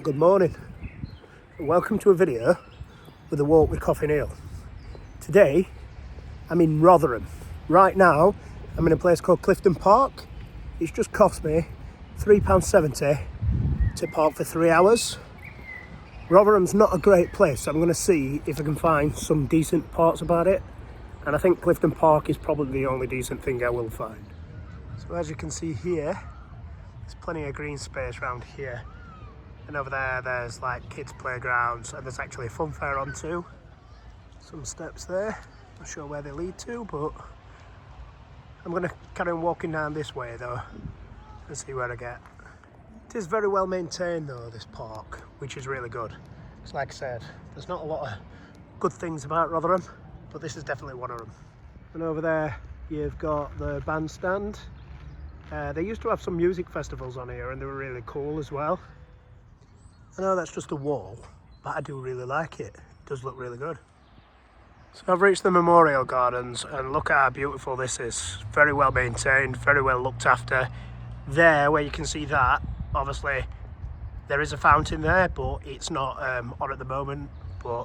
Good morning and welcome to a video with a walk with Coffee Neil. Today I'm in Rotherham. Right now I'm in a place called Clifton Park. It's just cost me £3.70 to park for 3 hours. Rotherham's not a great place, so I'm going to see if I can find some decent parts about it, and I think Clifton Park is probably the only decent thing I will find. So as you can see here, there's plenty of green space around here. And over there, there's like kids' playgrounds, and there's actually a fun fair on too. Some steps there, not sure where they lead to, but I'm going to carry on walking down this way though, and see where I get. It is very well maintained though, this park, which is really good. Because like I said, there's not a lot of good things about Rotherham, but this is definitely one of them. And over there, you've got the bandstand. They used to have some music festivals on here, and they were really cool as well. I know that's just a wall, but I do really like it. It does look really good. So I've reached the Memorial Gardens, and look at how beautiful this is. Very well maintained, very well looked after. There, where you can see that, obviously there is a fountain there, but it's not on at the moment. But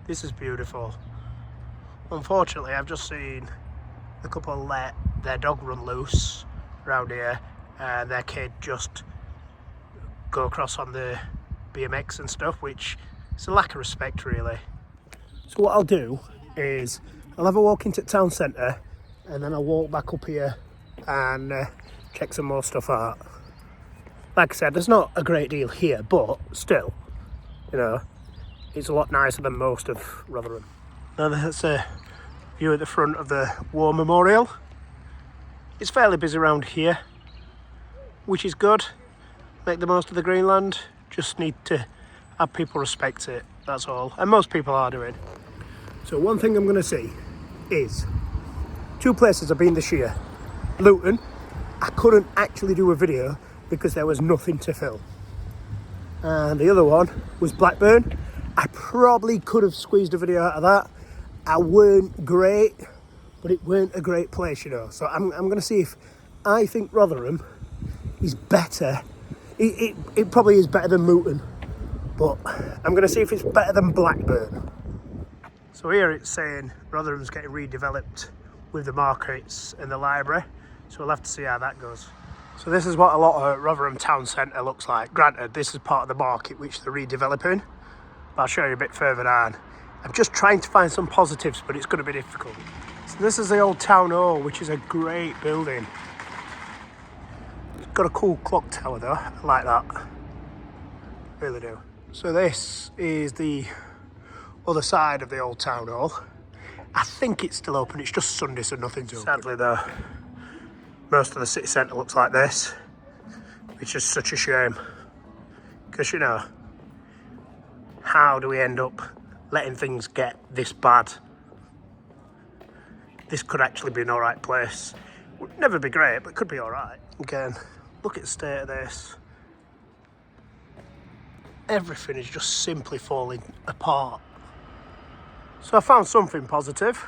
this is beautiful. Unfortunately, I've just seen the couple let their dog run loose around here, and their kid just go across on the BMX and stuff, which is a lack of respect really. So what I'll do is I'll have a walk into town centre, and then I'll walk back up here and check some more stuff out. Like I said, there's not a great deal here, but still, you know, it's a lot nicer than most of Rotherham. Now that's a view at the front of the War Memorial. It's fairly busy around here, which is good. Make the most of the Greenland. Just need to have people respect it, that's all. And most people are doing. So one thing I'm going to see is two places I've been this year. Luton, I couldn't actually do a video because there was nothing to film. And the other one was Blackburn. I probably could have squeezed a video out of that. I weren't great, but it weren't a great place, you know. So I'm going to see if I think Rotherham is better. It probably is better than Luton, but I'm going to see if it's better than Blackburn. So here it's saying Rotherham's getting redeveloped with the markets and the library, so we'll have to see how that goes. So this is what a lot of Rotherham Town Centre looks like. Granted, this is part of the market which they're redeveloping, but I'll show you a bit further down. I'm just trying to find some positives, but it's going to be difficult. So this is the old town hall, which is a great building. Got a cool clock tower though, I like that, really do. So this is the other side of the old town hall. I think it's still open, it's just Sunday so nothing's open. Sadly though, most of the city centre looks like this, which is such a shame. Because you know, how do we end up letting things get this bad? This could actually be an alright place. Would never be great, but it could be alright. Again, look at the state of this. Everything is just simply falling apart. So I found something positive.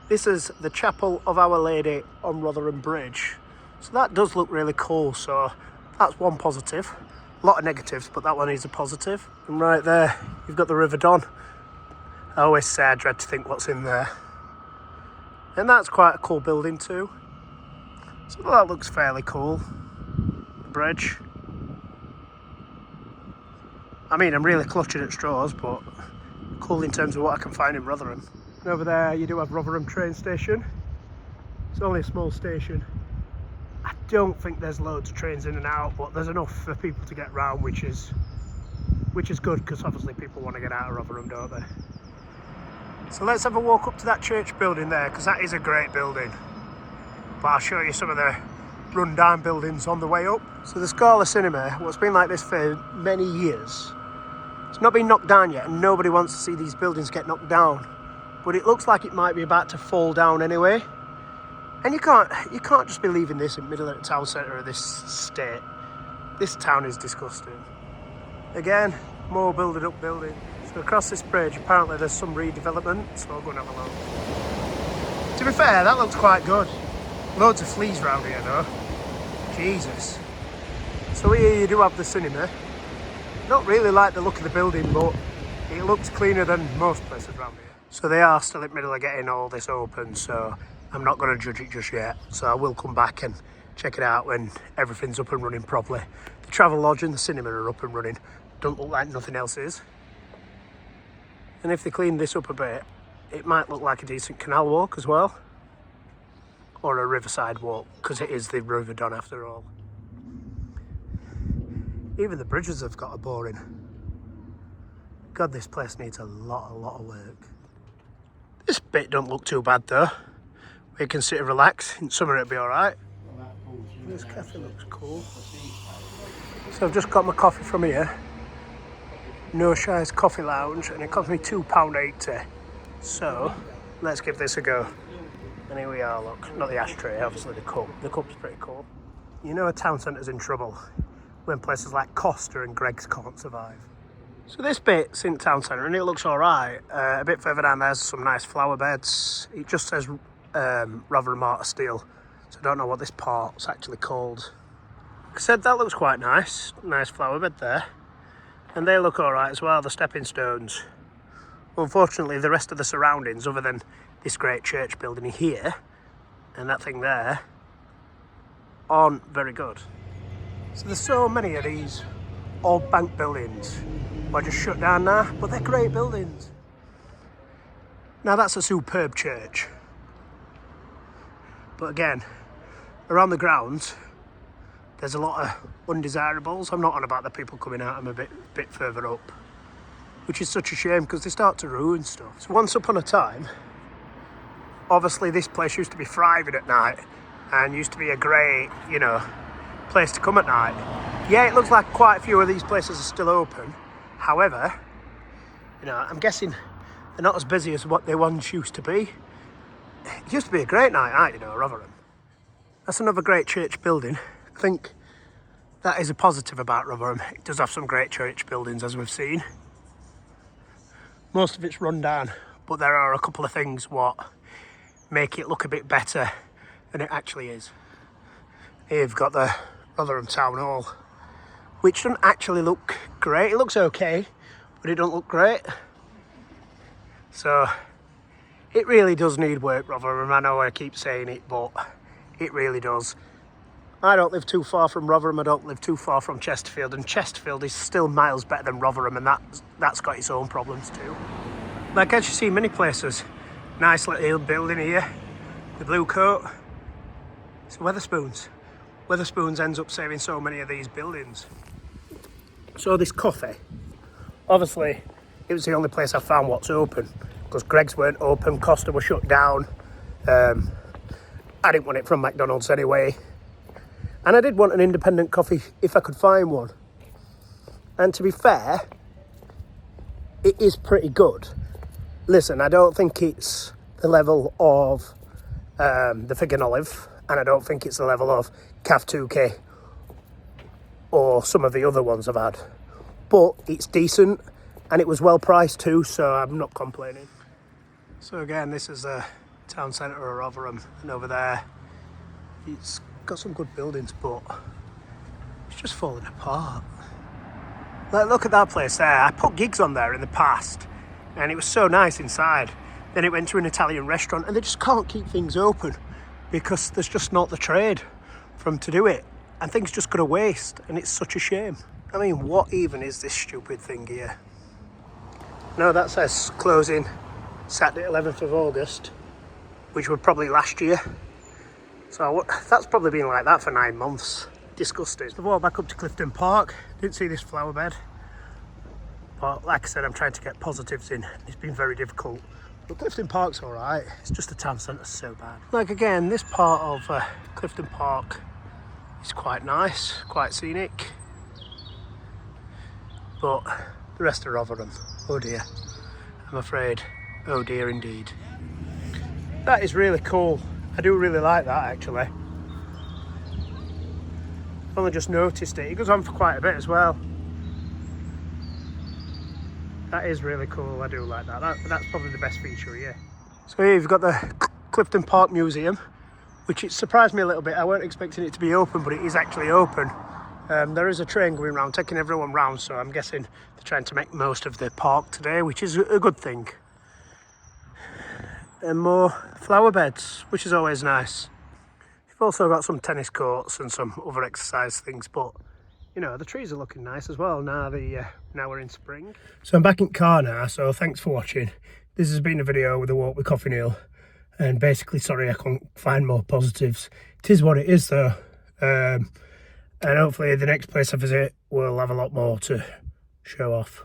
This is the Chapel of Our Lady on Rotherham Bridge. So that does look really cool, so that's one positive. A lot of negatives, but that one is a positive. And right there, you've got the River Don. I always say I dread to think what's in there. And that's quite a cool building too. So that looks fairly cool. Bridge. I mean, I'm really clutching at straws, but cool in terms of what I can find in Rotherham. And over there you do have Rotherham train station. It's only a small station. I don't think there's loads of trains in and out, but there's enough for people to get round, which is good, because obviously people want to get out of Rotherham, don't they? So let's have a walk up to that church building there, because that is a great building. But I'll show you some of the run-down buildings on the way up. So the Scala Cinema, what's been like this for many years, it's not been knocked down yet, and nobody wants to see these buildings get knocked down. But it looks like it might be about to fall down anyway. And you can't just be leaving this in the middle of the town centre of this state. This town is disgusting. Again, more builded up building. So across this bridge, apparently there's some redevelopment, so I'll go and have a look. To be fair, that looks quite good. Loads of fleas around here though. Jesus. So here you do have the cinema. Don't really like the look of the building, but it looks cleaner than most places around here. So they are still in the middle of getting all this open, so I'm not going to judge it just yet. So I will come back and check it out when everything's up and running properly. The travel lodge and the cinema are up and running. Don't look like nothing else is. And if they clean this up a bit, it might look like a decent canal walk as well. Or a riverside walk, because it is the River Don after all. Even the bridges have got a boring. God, this place needs a lot of work. This bit don't look too bad though. We can sit and relax. In summer it'll be alright. This cafe looks cool. So I've just got my coffee from here. No Shire's Coffee Lounge, and it cost me £2.80. So let's give this a go. And here we are, look. Not the ashtray, obviously the cup. The cup's pretty cool. You know a town centre's in trouble when places like Costa and Greggs can't survive. So this bit's in town centre and it looks alright. A bit further down there's some nice flower beds. It just says Rotherham Mortar Steel, so I don't know what this part's actually called. Like I said, that looks quite nice. Nice flower bed there. And they look alright as well, the stepping stones. Unfortunately, the rest of the surroundings, other than this great church building here and that thing there, aren't very good. So there's so many of these old bank buildings are just shut down now, but they're great buildings. Now that's a superb church. But again, around the grounds, there's a lot of undesirables. I'm not on about the people coming out, I'm a bit further up, which is such a shame because they start to ruin stuff. So once upon a time, obviously this place used to be thriving at night and used to be a great, you know, place to come at night. Yeah, it looks like quite a few of these places are still open. However, you know, I'm guessing they're not as busy as what they once used to be. It used to be a great night out, you know, Rotherham. That's another great church building. I think that is a positive about Rotherham. It does have some great church buildings, as we've seen. Most of it's run down, but there are a couple of things what make it look a bit better than it actually is. Here you've got the Rotherham Town Hall, which doesn't actually look great. It looks okay, but it don't look great. So it really does need work, Rotherham. I know I keep saying it, but it really does. I don't live too far from Rotherham. I don't live too far from Chesterfield, and Chesterfield is still miles better than Rotherham, and that's got its own problems too. Like as you see many places, nice little building here, the blue coat. It's Wetherspoons. Wetherspoons ends up saving so many of these buildings. So this coffee, obviously it was the only place I found what's open, because Greggs weren't open, Costa was shut down. I didn't want it from McDonald's anyway. And I did want an independent coffee if I could find one. And to be fair, it is pretty good. Listen, I don't think it's the level of the Fig and Olive, and I don't think it's the level of Caf 2K or some of the other ones I've had. But it's decent, and it was well priced too, so I'm not complaining. So again, this is the town centre of Rotherham, and over there, it's got some good buildings, but it's just falling apart. Like, look at that place there. I put gigs on there in the past, and it was so nice inside. Then it went to an Italian restaurant, and they just can't keep things open because there's just not the trade for them to do it, and things just go to waste, and it's such a shame. I mean, what even is this stupid thing here? No, that says closing Saturday 11th of August, which was probably last year. So that's probably been like that for 9 months. Disgusting. I've walked back up to Clifton Park. Didn't see this flower bed. But like I said, I'm trying to get positives in. It's been very difficult. But Clifton Park's alright. It's just the town centre's so bad. Like again, this part of Clifton Park is quite nice, quite scenic. But the rest of Rotherham, oh dear. I'm afraid, oh dear indeed. That is really cool. I do really like that actually. I've only just noticed it. It goes on for quite a bit as well. That is really cool. I do like that. That's probably the best feature here. So here you've got the Clifton Park Museum, which it surprised me a little bit. I weren't expecting it to be open, but it is actually open. There is a train going round, taking everyone round, so I'm guessing they're trying to make most of the park today, which is a good thing. And more flower beds, which is always nice. You've also got some tennis courts and some other exercise things, but you know, the trees are looking nice as well now now we're in spring. So I'm back in car now, so thanks for watching. This has been a video with a walk with Coffee Neil, and basically sorry I couldn't find more positives. It is what it is though, and hopefully the next place I visit will have a lot more to show off.